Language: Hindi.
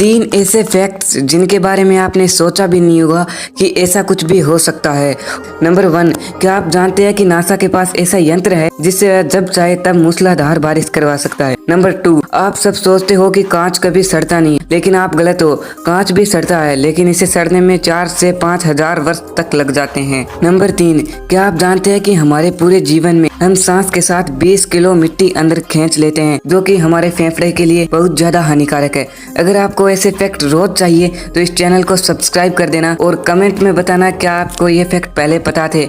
3 ऐसे फैक्ट्स जिनके बारे में आपने सोचा भी नहीं होगा कि ऐसा कुछ भी हो सकता है। नंबर 1, क्या आप जानते हैं कि नासा के पास ऐसा यंत्र है जिससे वह जब चाहे तब मूसलाधार बारिश करवा सकता है। नंबर 2, आप सब सोचते हो कि कांच कभी सड़ता नहीं, लेकिन आप गलत हो। कांच भी सड़ता है, लेकिन इसे सड़ने में 4 से 5 हजार वर्ष तक लग जाते हैं। नंबर 3, क्या आप जानते हैं कि हमारे पूरे जीवन में हम सांस के साथ 20 किलो मिट्टी अंदर खींच लेते हैं, जो कि हमारे फेफड़े के लिए बहुत ज्यादा हानिकारक है। अगर आपको ऐसे फैक्ट रोज चाहिए तो इस चैनल को सब्सक्राइब कर देना और कमेंट में बताना क्या आपको ये फैक्ट पहले पता थे।